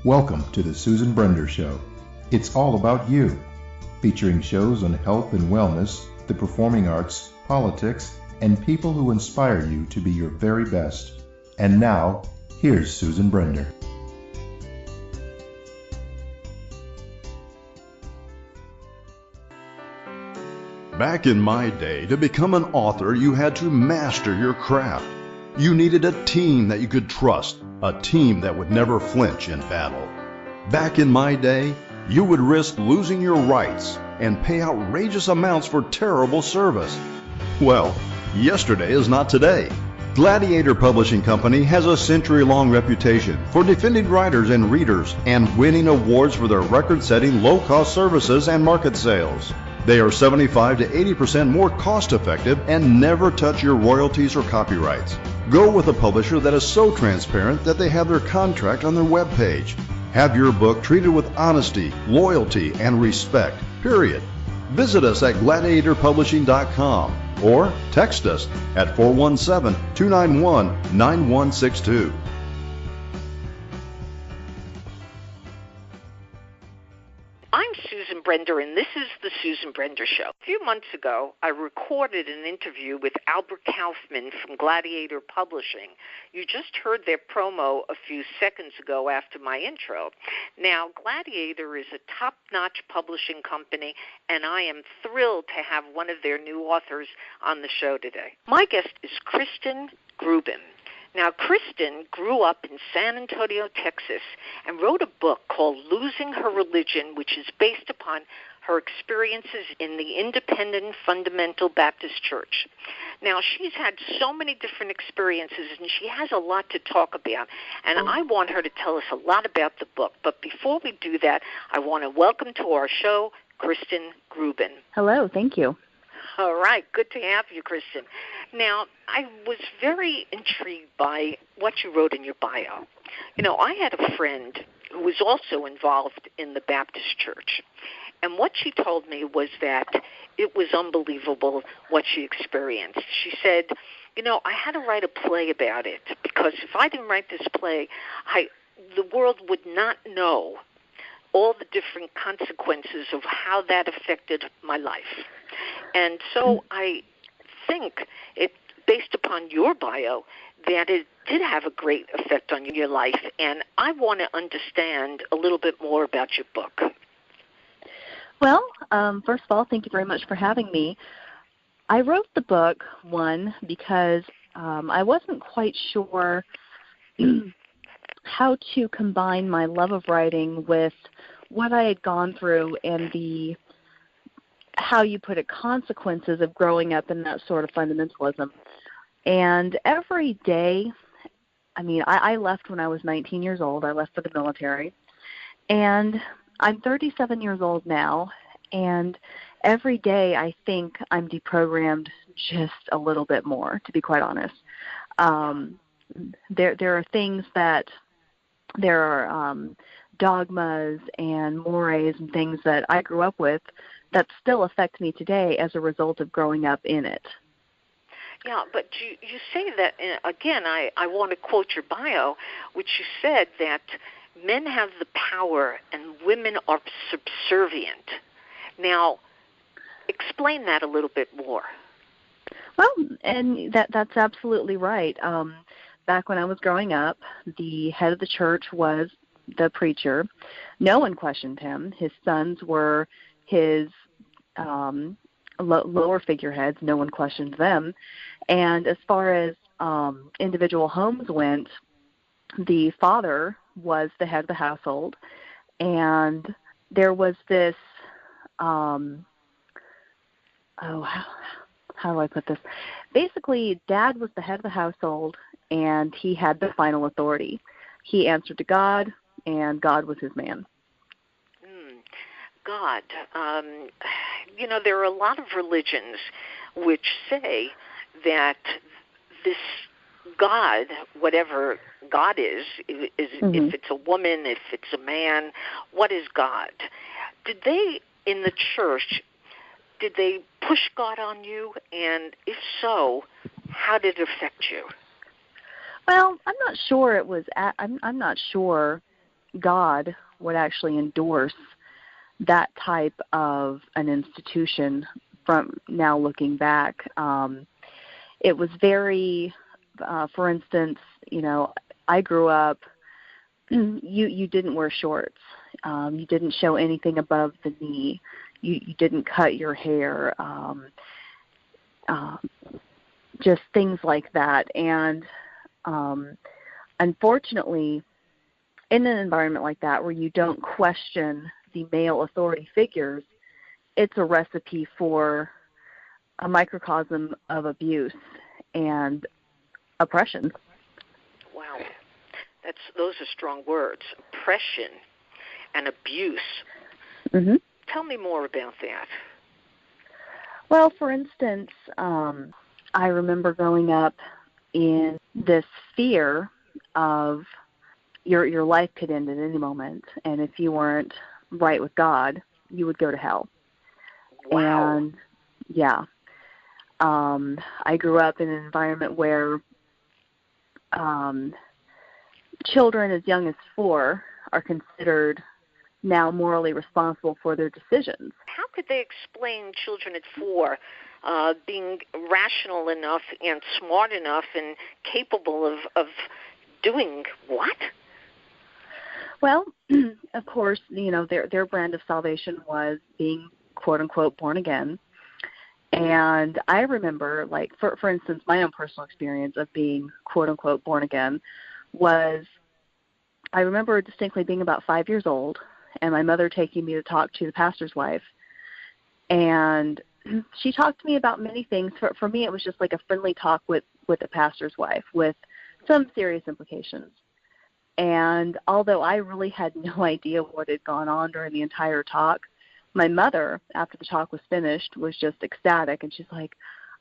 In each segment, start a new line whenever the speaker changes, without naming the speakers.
Welcome to the Susan Brender Show. It's all about you. Featuring shows on health and wellness, the performing arts, politics, and people who inspire you to be your very best. And now, here's Susan Brender.
Back in my day, to become an author, you had to master your craft. You needed a team that you could trust, a team that would never flinch in battle. Back in my day, you would risk losing your rights and pay outrageous amounts for terrible service. Well, yesterday is not today. Gladiator Publishing Company has a century-long reputation for defending writers and readers and winning awards for their record-setting low-cost services and market sales. They are 75 to 80% more cost-effective and never touch your royalties or copyrights. Go with a publisher that is so transparent that they have their contract on their webpage. Have your book treated with honesty, loyalty, and respect, period. Visit us at gladiatorpublishing.com or text us at 417-291-9162.
I'm Susan Brender, and this is The Susan Brender Show. A few months ago, I recorded an interview with Albert Kaufman from Gladiator Publishing. You just heard their promo a few seconds ago after my intro. Now, Gladiator is a top-notch publishing company, and I am thrilled to have one of their new authors on the show today. My guest is Christin Gruben. Now, Christin grew up in San Antonio, Texas, and wrote a book called Losing Her Religion, which is based upon her experiences in the Independent Fundamental Baptist Church. Now, she's had so many different experiences, and she has a lot to talk about, and I want her to tell us a lot about the book. But before we do that, I want to welcome to our show Christin Gruben.
Hello, thank you.
All right, good to have you, Christin. Now, I was very intrigued by what you wrote in your bio. You know, I had a friend who was also involved in the Baptist church, and what she told me was that it was unbelievable what she experienced. She said, you know, I had to write a play about it because if I didn't write this play, the world would not know all the different consequences of how that affected my life. And so I think, based upon your bio, that it did have a great effect on your life, and I want to understand a little bit more about your book.
Well, first of all, thank you very much for having me. I wrote the book, because I wasn't quite sure how to combine my love of writing with what I had gone through and the, how you put it, consequences of growing up in that sort of fundamentalism. And every day, I left when I was 19 years old. I left for the military. And I'm 37 years old now, and every day I think I'm deprogrammed just a little bit more, to be quite honest. There are things that, there are dogmas and mores and things that I grew up with that still affect me today as a result of growing up in it.
Yeah, but you say that, again, I want to quote your bio, which you said that men have the power and women are subservient. Now, explain that a little bit more.
Well, and that's absolutely right. Back when I was growing up, the head of the church was the preacher. No one questioned him. His sons were his lower figureheads. No one questioned them. And as far as individual homes went, the father was the head of the household, and there was this, how do I put this? Basically, Dad was the head of the household, and he had the final authority. He answered to God, and God was his man.
God. You know, there are a lot of religions which say that this God, whatever God is if it's a woman, if it's a man, what is God? Did they, in the church, did they push God on you? And if so, how did it affect you?
Well, I'm not sure it was. I'm not sure God would actually endorse that type of an institution. From now looking back, it was very, for instance, I grew up, you didn't wear shorts. You didn't show anything above the knee. You didn't cut your hair. Just things like that. And unfortunately, in an environment like that where you don't question the male authority figures, it's a recipe for a microcosm of abuse and oppression.
Wow. Those are strong words. Oppression and abuse.
Mm-hmm.
Tell me more about that.
Well, for instance, I remember growing up in this fear of your life could end at any moment, and if you weren't right with God, you would go to hell.
Wow.
And, yeah, I grew up in an environment where children as young as 4 are considered now morally responsible for their decisions.
How could they explain children at 4 being rational enough and smart enough and capable of doing what?
Well, of course, their brand of salvation was being, quote unquote, born again. And I remember, like, for instance, my own personal experience of being, quote unquote, born again was, I remember distinctly being about 5 years old and my mother taking me to talk to the pastor's wife. And she talked to me about many things. For me, it was just like a friendly talk with the pastor's wife with some serious implications. And although I really had no idea what had gone on during the entire talk, my mother, after the talk was finished, was just ecstatic. And she's like,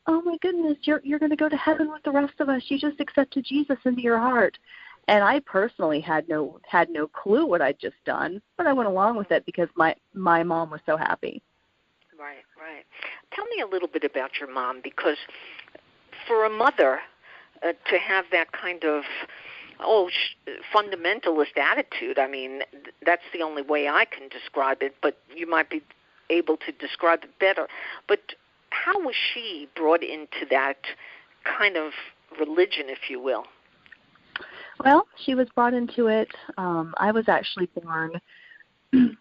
"Oh, my goodness, you're going to go to heaven with the rest of us. You just accepted Jesus into your heart." And I personally had no clue what I'd just done, but I went along with it because my mom was so happy.
Right. Tell me a little bit about your mom, because for a mother to have that kind of fundamentalist attitude, I mean, that's the only way I can describe it, but you might be able to describe it better. But how was she brought into that kind of religion, if you will?
Well, she was brought into it. I was actually born in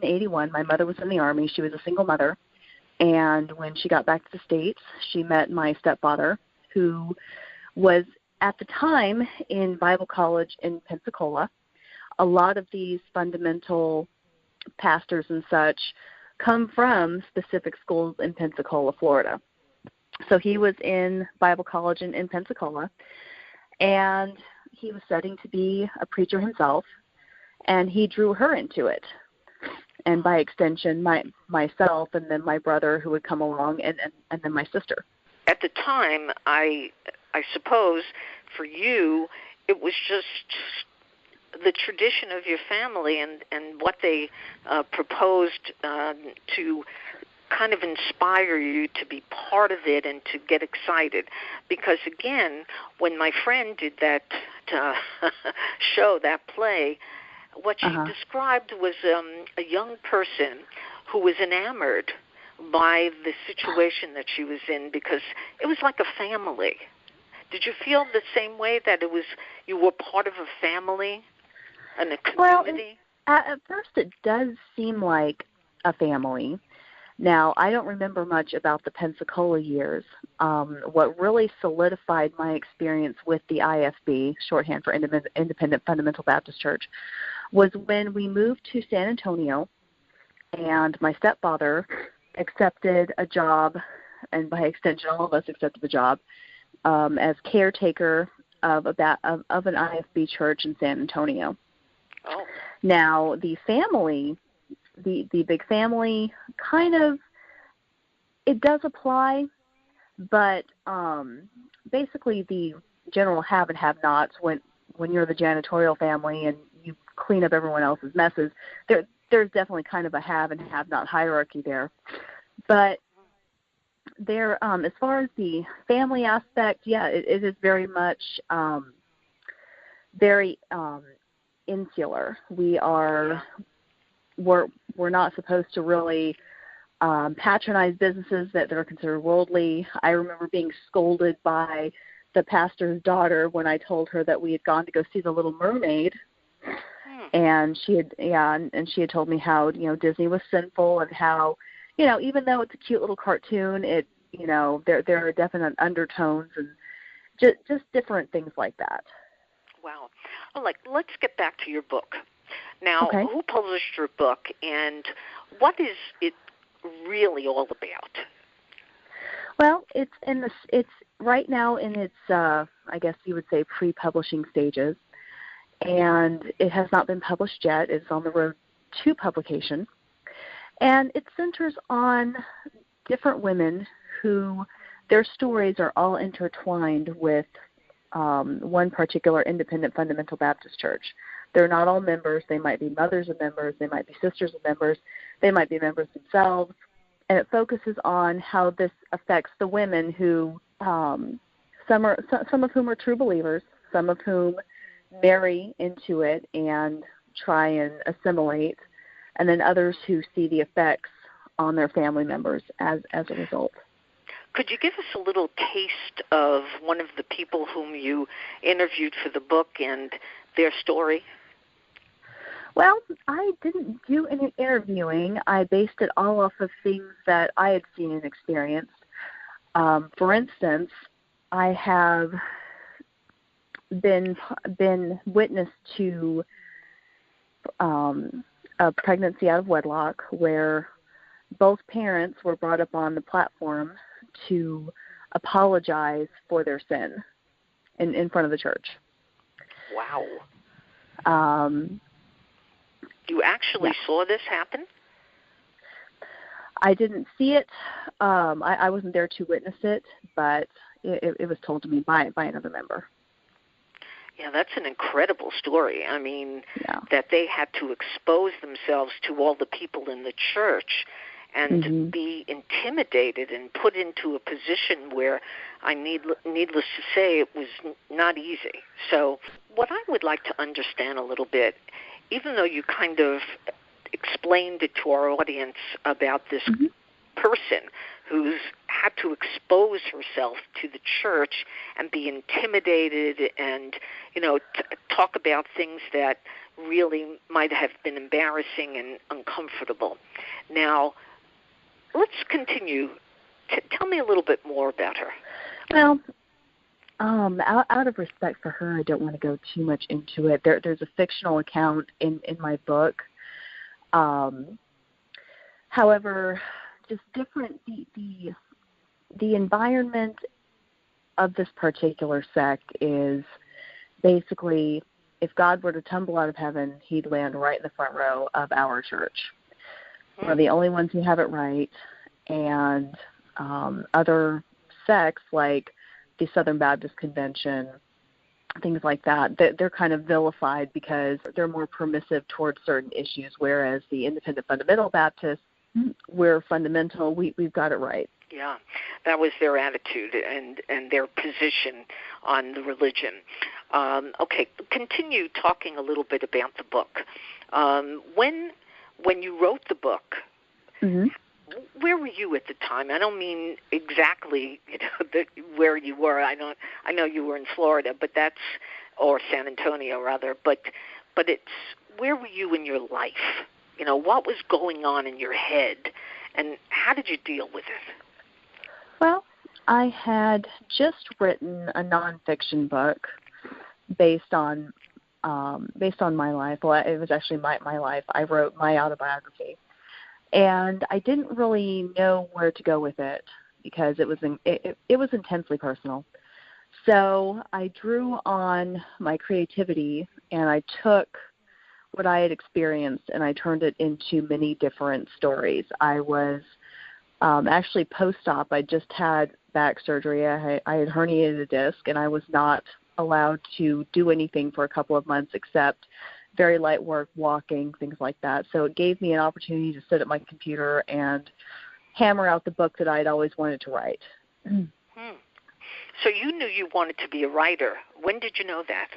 81. My mother was in the Army. She was a single mother. And when she got back to the States, she met my stepfather, who was at the time in Bible college in Pensacola. A lot of these fundamental pastors and such come from specific schools in Pensacola, Florida. So he was in Bible college in Pensacola, and he was studying to be a preacher himself, and he drew her into it. And by extension, myself, and then my brother who would come along, and then my sister.
At the time, I suppose for you, it was just the tradition of your family and what they proposed to kind of inspire you to be part of it and to get excited. Because, again, when my friend did that show, that play, what she described was a young person who was enamored by the situation that she was in, because it was like a family. Did you feel the same way, that it was you were part of a family and a community?
Well, at first it does seem like a family. Now, I don't remember much about the Pensacola years. What really solidified my experience with the IFB, shorthand for Independent Fundamental Baptist Church, was when we moved to San Antonio, and my stepfather accepted a job, and by extension all of us accepted the job, as caretaker of an IFB church in San Antonio.
Oh.
Now, the family, the big family, kind of, it does apply, but basically the general have and have-nots, when you're the janitorial family and you clean up everyone else's messes, there's definitely kind of a have and have-not hierarchy there. But there, as far as the family aspect, yeah, it is very much very insular. We're not supposed to really patronize businesses that are considered worldly. I remember being scolded by the pastor's daughter when I told her that we had gone to go see The Little Mermaid, and she had told me how Disney was sinful and how even though it's a cute little cartoon, there are definite undertones and just different things like that.
Wow. Well, let's get back to your book. Now,
okay.
Who published your book, and what is it really all about?
Well, it's right now in its I guess you would say pre-publishing stages, and it has not been published yet. It's on the road to publication, and it centers on different women who their stories are all intertwined with one particular independent fundamental Baptist church. They're not all members. They might be mothers of members. They might be sisters of members. They might be members themselves. And it focuses on how this affects the women who, some of whom are true believers, some of whom marry into it and try and assimilate, and then others who see the effects on their family members as a result.
Could you give us a little taste of one of the people whom you interviewed for the book and their story?
Well, I didn't do any interviewing. I based it all off of things that I had seen and experienced. For instance, I have been witness to a pregnancy out of wedlock where both parents were brought up on the platform to apologize for their sin in front of the church.
Wow. You actually saw this happen?
I didn't see it. I wasn't there to witness it, but it was told to me by another member.
Yeah, that's an incredible story. I mean, that they had to expose themselves to all the people in the church and be intimidated and put into a position where, needless to say, it was not easy. So what I would like to understand a little bit, even though you kind of explained it to our audience about this person who's had to expose herself to the church and be intimidated and, talk about things that really might have been embarrassing and uncomfortable. Now, let's continue. Tell me a little bit more about her.
Well, out of respect for her, I don't want to go too much into it. There's a fictional account in my book. However, just different, the environment of this particular sect is basically, if God were to tumble out of heaven, he'd land right in the front row of our church. We're the only ones who have it right, and other sects like the Southern Baptist Convention, things like that, they're kind of vilified because they're more permissive towards certain issues, whereas the independent fundamental Baptists, we're fundamental, we've got it right.
Yeah, that was their attitude and their position on the religion. Okay, continue talking a little bit about the book. When you wrote the book, where were you at the time? I don't mean exactly where you were. I know you were in Florida, or San Antonio rather. But it's where were you in your life? What was going on in your head, and how did you deal with it?
Well, I had just written a nonfiction book based on my life. Well, it was actually my life. I wrote my autobiography. And I didn't really know where to go with it because it was intensely personal. So I drew on my creativity, and I took what I had experienced and I turned it into many different stories. I was actually post-op. I just had back surgery. I had herniated a disc, and I was not allowed to do anything for a couple of months except very light work, walking, things like that. So it gave me an opportunity to sit at my computer and hammer out the book that I had always wanted to write.
So you knew you wanted to be a writer. When did you know that?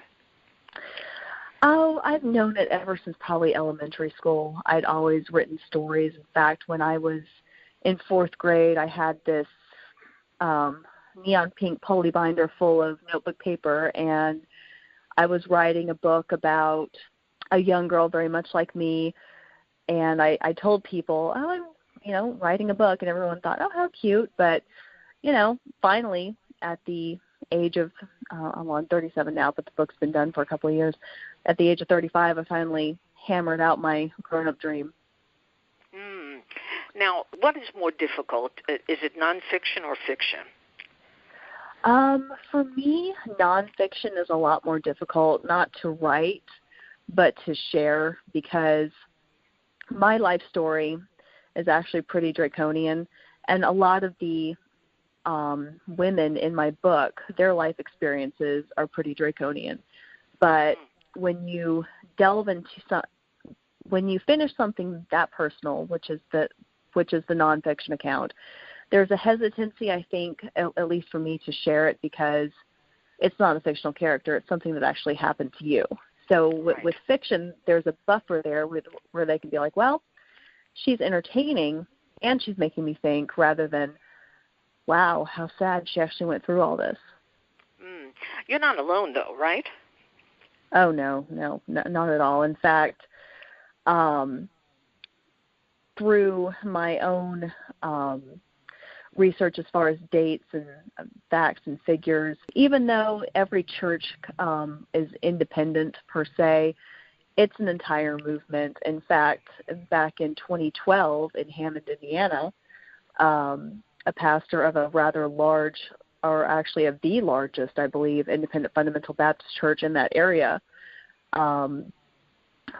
Oh, I've known it ever since probably elementary school. I'd always written stories. In fact, when I was in 4th grade, I had this neon pink poly binder full of notebook paper, and I was writing a book about a young girl very much like me, and I told people, oh, I'm, writing a book, and everyone thought, oh, how cute. But, finally, at the age of, I'm on 37 now, but the book's been done for a couple of years. At the age of 35, I finally hammered out my grown-up dream.
Now, what is more difficult? Is it nonfiction or fiction?
For me, nonfiction is a lot more difficult, not to write, but to share, because my life story is actually pretty draconian, and a lot of the women in my book, their life experiences are pretty draconian. But when you delve into when you finish something that personal, which is the nonfiction account, there's a hesitancy, I think, at least for me, to share it, because it's not a fictional character. It's something that actually happened to you. So with fiction, there's a buffer there where they can be like, well, she's entertaining and she's making me think, rather than, wow, how sad she actually went through all this.
You're not alone, though, right?
Oh, no, not at all. In fact, through my own research as far as dates and facts and figures, even though every church is independent per se, it's an entire movement. In fact, back in 2012 in Hammond, Indiana, a pastor of a rather large, or actually of the largest, I believe, independent fundamental Baptist church in that area,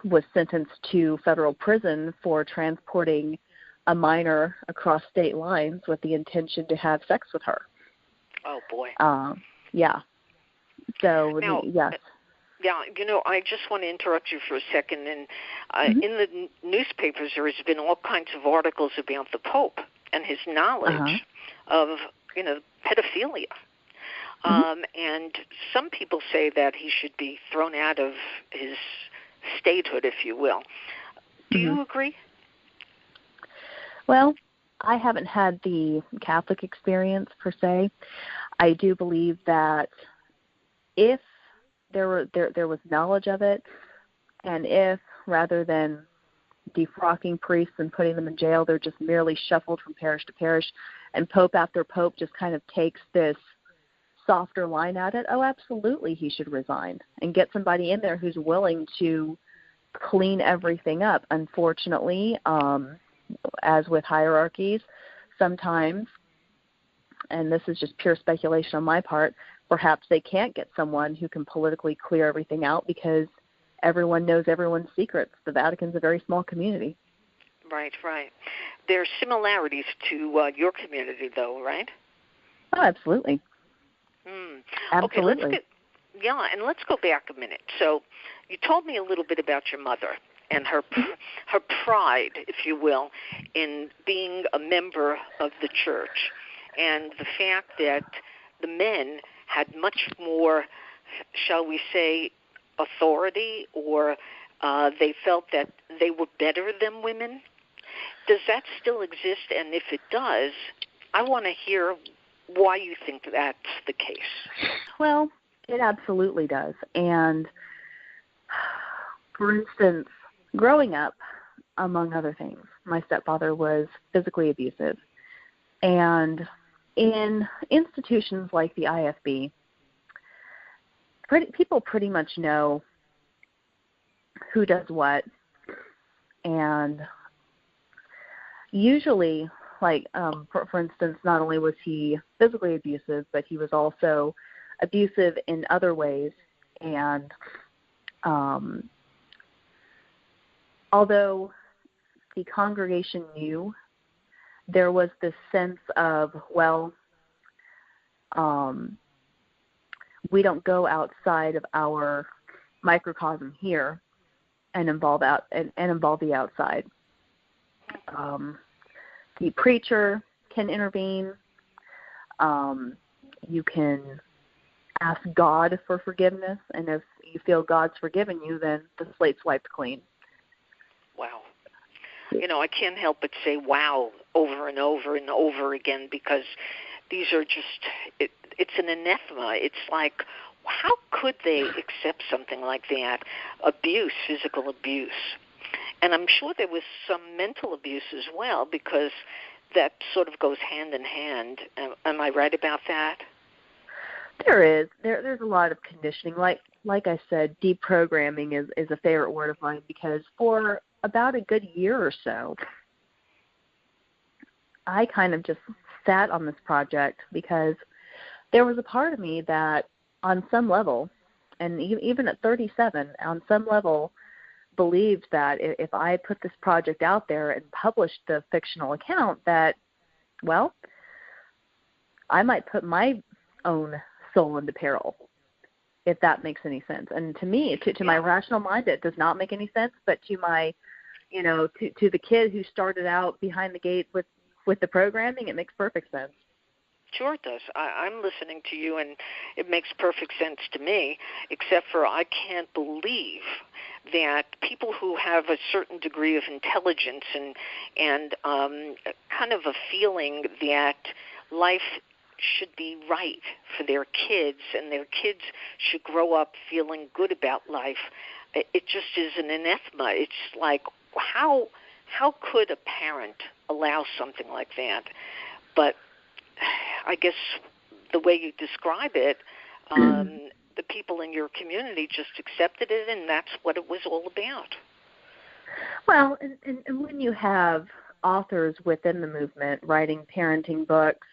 was sentenced to federal prison for transporting a minor across state lines with the intention to have sex with her.
Oh, boy.
Yeah. So,
now,
yes.
Yeah, I just want to interrupt you for a second. And in the newspapers, there has been all kinds of articles about the Pope and his knowledge of, pedophilia. And some people say that he should be thrown out of his statehood, if you will. Do you agree?
Well, I haven't had the Catholic experience per se. I do believe that if there was knowledge of it, and if, rather than defrocking priests and putting them in jail, they're just merely shuffled from parish to parish, and pope after pope just kind of takes this softer line at it, oh, absolutely, he should resign and get somebody in there who's willing to clean everything up. Unfortunately, as with hierarchies, sometimes, and this is just pure speculation on my part, perhaps they can't get someone who can politically clear everything out because everyone knows everyone's secrets. The Vatican's a very small community.
Right. There are similarities to your community, though, right?
Oh, absolutely. Absolutely.
Okay, let's go back a minute. So you told me a little bit about your mother and her pride, if you will, in being a member of the church, and the fact that the men had much more, shall we say, authority, or they felt that they were better than women. Does that still exist? And if it does, I want to hear why you think that's the case.
Well, it absolutely does. And, for instance, growing up, among other things, my stepfather was physically abusive. And in institutions like the IFB, people pretty much know who does what. And usually, like, for instance, not only was he physically abusive, but he was also abusive in other ways. And although the congregation knew, there was this sense of, well, we don't go outside of our microcosm here and involve the outside. The preacher can intervene. You can ask God for forgiveness, and if you feel God's forgiven you, then the slate's wiped clean.
Wow. I can't help but say wow over and over and over again, because these are just, it's an anathema. It's like, how could they accept something like that? Abuse, physical abuse. And I'm sure there was some mental abuse as well, because that sort of goes hand in hand. Am I right about that?
There is. There's a lot of conditioning. Like I said, deprogramming is a favorite word of mine, because for about a good year or so, I kind of just sat on this project, because there was a part of me that on some level, and even at 37, on some level, believed that if I put this project out there and published the fictional account, that, well, I might put my own soul into peril, if that makes any sense. And to me, to my rational mind, it does not make any sense, but to my, to the kid who started out behind the gate with the programming, it makes perfect sense.
Sure it does. I'm listening to you, and it makes perfect sense to me, except for I can't believe that people who have a certain degree of intelligence and kind of a feeling that life should be right for their kids, and their kids should grow up feeling good about life, it just is an anathema. It's like, how could a parent allow something like that? But I guess the way you describe it, the people in your community just accepted it, and that's what it was all about.
Well, and when you have authors within the movement writing parenting books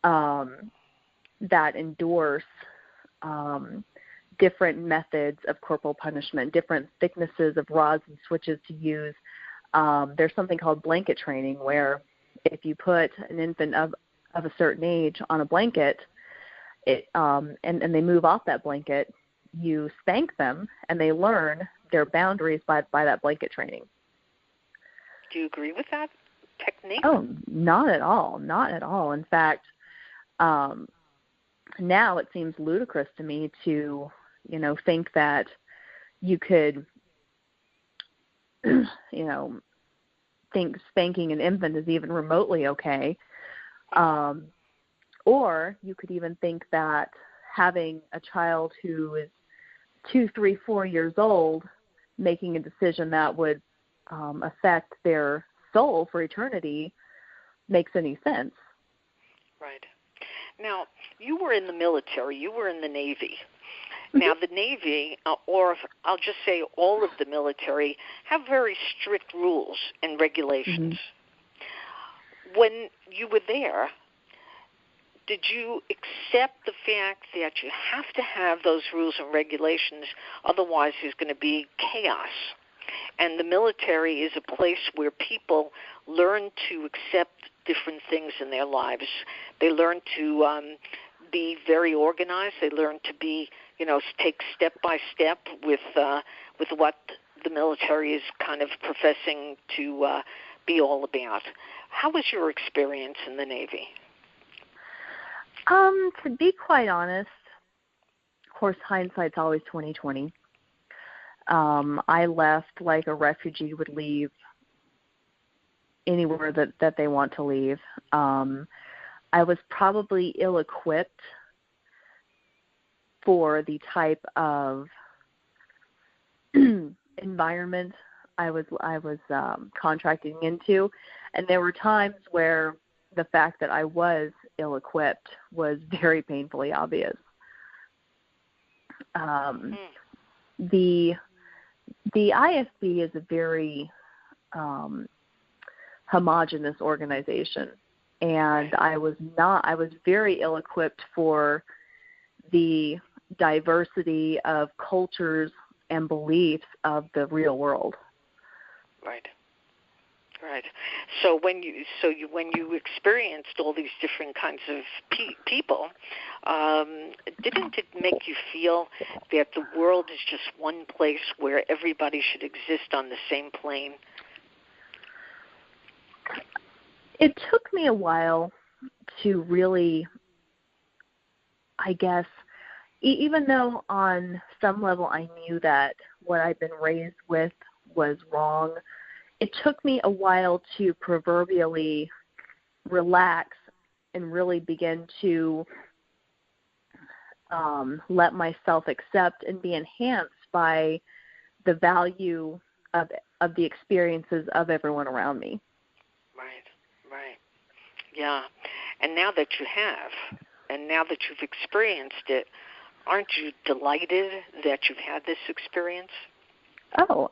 that endorse different methods of corporal punishment, different thicknesses of rods and switches to use, there's something called blanket training, where if you put an infant of a certain age on a blanket, and they move off that blanket, you spank them, and they learn their boundaries by that blanket training.
Do you agree with that technique?
Oh, not at all. Not at all. In fact, now it seems ludicrous to me to, think that you could, think spanking an infant is even remotely okay. Or you could even think that having a child who is 2, 3, 4 years old making a decision that would affect their soul for eternity makes any sense.
Right. Now, you were in the military. You were in the Navy.
Mm-hmm.
Now, the Navy, or I'll just say all of the military, have very strict rules and regulations. Mm-hmm. When you were there, did you accept the fact that you have to have those rules and regulations, otherwise there's going to be chaos? And the military is a place where people learn to accept different things in their lives. They learn to be very organized. They learn to be, take step by step with what the military is kind of professing to be all about. How was your experience in the Navy?
To be quite honest, of course, hindsight's always 20/20. I left like a refugee would leave anywhere that they want to leave. I was probably ill-equipped for the type of environment I was contracting into, and there were times where the fact that I was ill-equipped was very painfully obvious. The IFB is a very homogenous organization, and I was very ill-equipped for the diversity of cultures and beliefs of the real world.
Right. Right. So when you experienced all these different kinds of people, didn't it make you feel that the world is just one place where everybody should exist on the same plane?
It took me a while to really, I guess, even though on some level I knew that what I'd been raised with was wrong, it took me a while to proverbially relax and really begin to let myself accept and be enhanced by the value of the experiences of everyone around me.
Right. Yeah. And now that you have, and now that you've experienced it, aren't you delighted that you've had this experience?
Oh,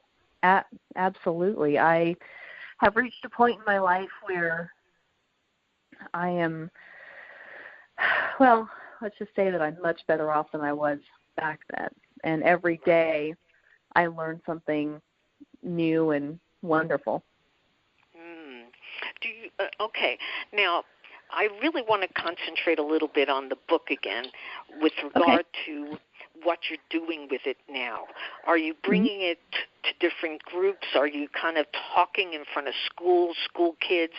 absolutely. I have reached a point in my life where I am, well, let's just say that I'm much better off than I was back then. And every day I learn something new and wonderful.
Do you? Okay. Now, I really want to concentrate a little bit on the book again with regard to what you're doing with it now. Are you bringing it to different groups? Are you kind of talking in front of school kids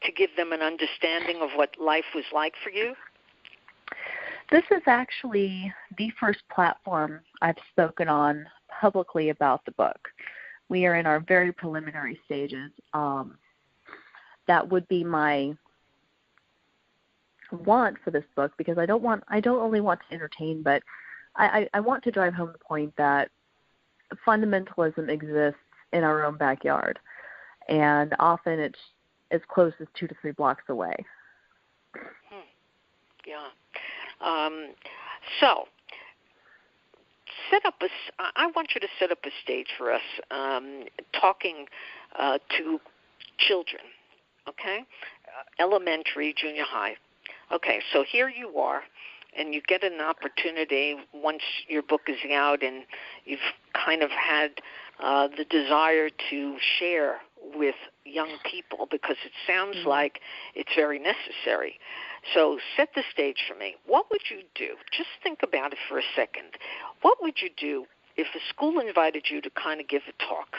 to give them an understanding of what life was like for you?
This is actually the first platform I've spoken on publicly about the book. We are in our very preliminary stages. That would be my want for this book, because I don't only want to entertain, but I want to drive home the point that fundamentalism exists in our own backyard, and often it's as close as 2 to 3 blocks away.
Yeah. So, I want you to set up a stage for us, talking to children, okay? Elementary, junior high. Okay, so here you are, and you get an opportunity once your book is out and you've kind of had the desire to share with young people, because it sounds like it's very necessary. So set the stage for me. What would you do? Just think about it for a second. What would you do if a school invited you to kind of give a talk?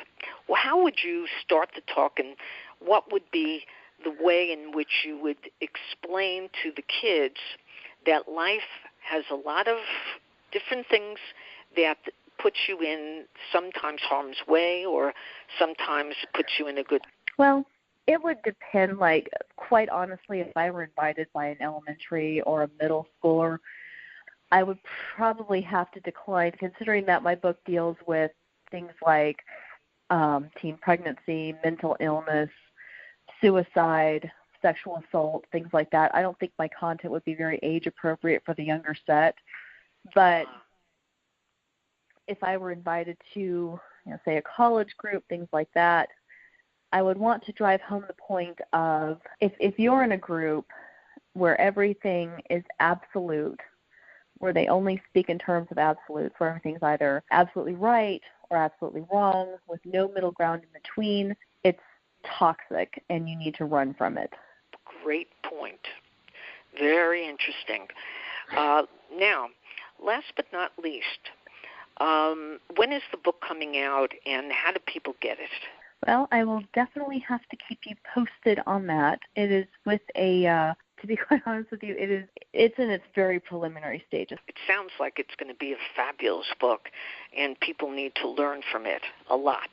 Well, how would you start the talk, and what would be the way in which you would explain to the kids that life has a lot of different things that puts you in sometimes harm's way, or sometimes puts you in a good...
Well, it would depend. Quite honestly, if I were invited by an elementary or a middle schooler, I would probably have to decline, considering that my book deals with things like teen pregnancy, mental illness, suicide, sexual assault, things like that. I don't think my content would be very age appropriate for the younger set. But if I were invited to, say, a college group, things like that, I would want to drive home the point of, if you're in a group where everything is absolute, where they only speak in terms of absolutes, where everything's either absolutely right or absolutely wrong, with no middle ground in between, it's toxic, and you need to run from it.
Great point. Very interesting. Now, last but not least, when is the book coming out, and how do people get it?
Well, I will definitely have to keep you posted on that. It is with to be quite honest with you, it's in its very preliminary stages.
It sounds like it's going to be a fabulous book, and people need to learn from it a lot.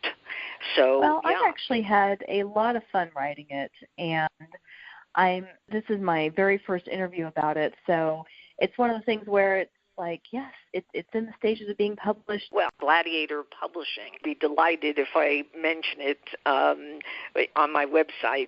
So,
well, I've actually had a lot of fun writing it, and this is my very first interview about it, so it's one of the things where it's like, yes, it's in the stages of being published.
Well, Gladiator Publishing. I'd be delighted if I mention it on my website,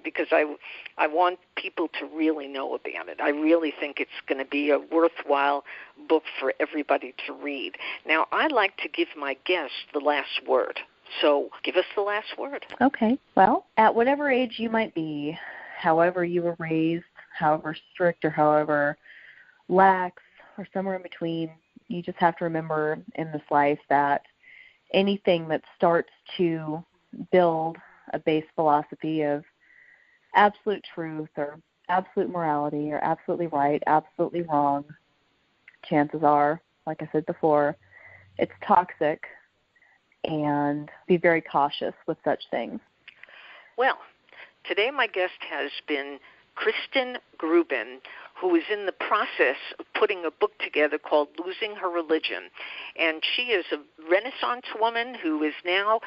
because I want people to really know about it. I really think it's going to be a worthwhile book for everybody to read. Now, I like to give my guests the last word. So give us the last word.
Okay. Well, at whatever age you might be, however you were raised, however strict or however lax, or somewhere in between, you just have to remember in this life that anything that starts to build a base philosophy of absolute truth or absolute morality or absolutely right, absolutely wrong, chances are, like I said before, it's toxic, and be very cautious with such things.
Well, today my guest has been Christin Gruben, who is in the process of putting a book together called Losing Her Religion. And she is a Renaissance woman who is now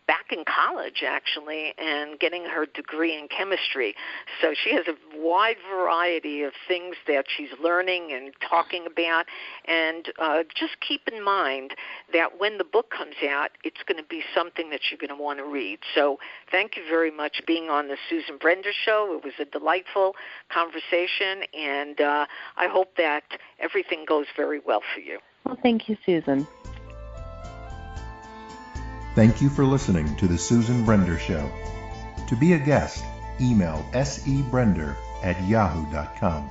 back in college, actually, and getting her degree in chemistry. So she has a wide variety of things that she's learning and talking about. And just keep in mind that when the book comes out, it's going to be something that you're going to want to read. So thank you very much for being on the Susan Brender Show. It was a delightful conversation, and I hope that everything goes very well for you.
Well, thank you, Susan.
Thank you for listening to The Susan Brender Show. To be a guest, email sebrender@yahoo.com.